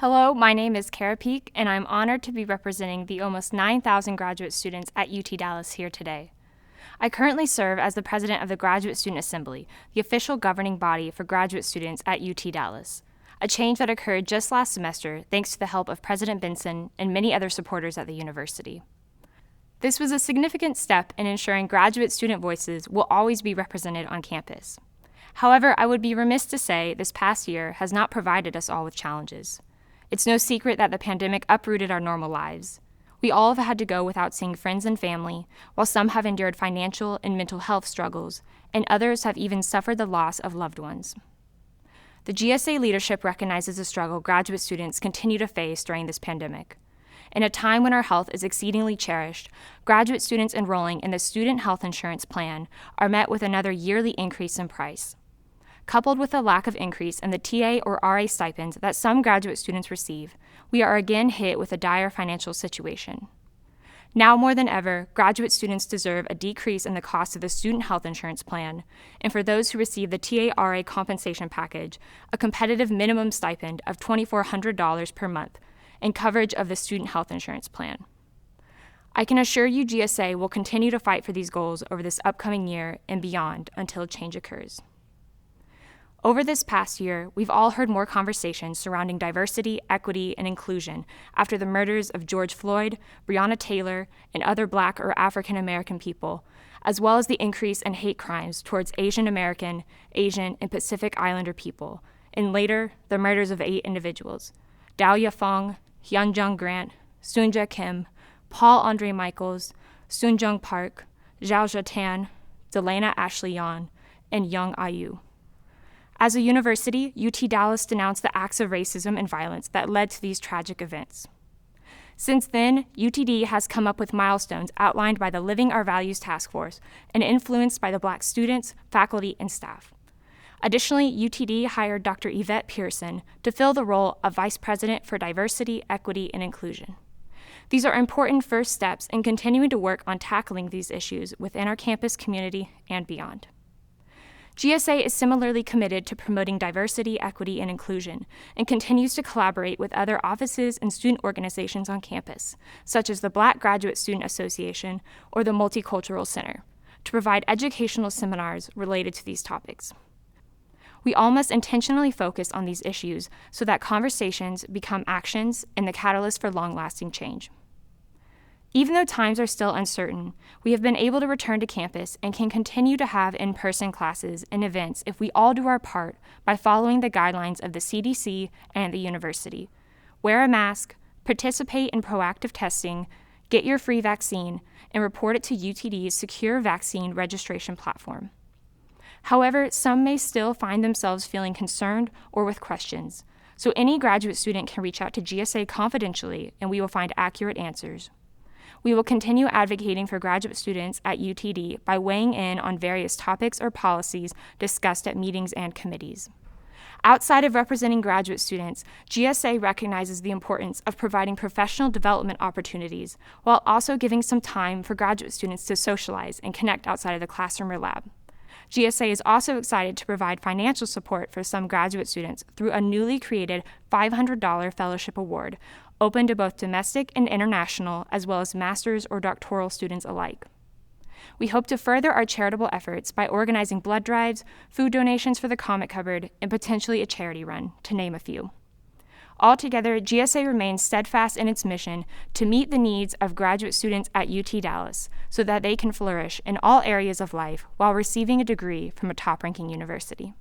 Hello, my name is Kara Peak, and I'm honored to be representing the almost 9,000 graduate students at UT Dallas here today. I currently serve as the president of the Graduate Student Assembly, the official governing body for graduate students at UT Dallas, a change that occurred just last semester thanks to the help of President Benson and many other supporters at the university. This was a significant step in ensuring graduate student voices will always be represented on campus. However, I would be remiss to say this past year has not provided us all with challenges. It's no secret that the pandemic uprooted our normal lives. We all have had to go without seeing friends and family, while some have endured financial and mental health struggles, and others have even suffered the loss of loved ones. The GSA leadership recognizes the struggle graduate students continue to face during this pandemic. In a time when our health is exceedingly cherished, graduate students enrolling in the Student Health Insurance Plan are met with another yearly increase in price. Coupled with a lack of increase in the TA or RA stipends that some graduate students receive, we are again hit with a dire financial situation. Now more than ever, graduate students deserve a decrease in the cost of the Student Health Insurance Plan, and for those who receive the TA-RA compensation package, a competitive minimum stipend of $2,400 per month and coverage of the Student Health Insurance Plan. I can assure you GSA will continue to fight for these goals over this upcoming year and beyond until change occurs. Over this past year, we've all heard more conversations surrounding diversity, equity, and inclusion after the murders of George Floyd, Breonna Taylor, and other Black or African American people, as well as the increase in hate crimes towards Asian American, Asian, and Pacific Islander people, and later, the murders of 8 individuals: Dahlia Fong, Hyunjung Grant, Soonja Kim, Paul Andre Michaels, Soonjung Park, Zhao Zhatan, Delana Ashley Yan, and Young Ayu. As a university, UT Dallas denounced the acts of racism and violence that led to these tragic events. Since then, UTD has come up with milestones outlined by the Living Our Values Task Force and influenced by the Black students, faculty, and staff. Additionally, UTD hired Dr. Yvette Pearson to fill the role of Vice President for Diversity, Equity, and Inclusion. These are important first steps in continuing to work on tackling these issues within our campus community and beyond. GSA is similarly committed to promoting diversity, equity, and inclusion, and continues to collaborate with other offices and student organizations on campus, such as the Black Graduate Student Association or the Multicultural Center, to provide educational seminars related to these topics. We all must intentionally focus on these issues so that conversations become actions and the catalyst for long-lasting change. Even though times are still uncertain, we have been able to return to campus and can continue to have in-person classes and events if we all do our part by following the guidelines of the CDC and the university. Wear a mask, participate in proactive testing, get your free vaccine, and report it to UTD's secure vaccine registration platform. However, some may still find themselves feeling concerned or with questions, so any graduate student can reach out to GSA confidentially and we will find accurate answers. We will continue advocating for graduate students at UTD by weighing in on various topics or policies discussed at meetings and committees. Outside of representing graduate students, GSA recognizes the importance of providing professional development opportunities while also giving some time for graduate students to socialize and connect outside of the classroom or lab. GSA is also excited to provide financial support for some graduate students through a newly created $500 fellowship award, open to both domestic and international, as well as master's or doctoral students alike. We hope to further our charitable efforts by organizing blood drives, food donations for the Comic Cupboard, and potentially a charity run, to name a few. Altogether, GSA remains steadfast in its mission to meet the needs of graduate students at UT Dallas so that they can flourish in all areas of life while receiving a degree from a top-ranking university.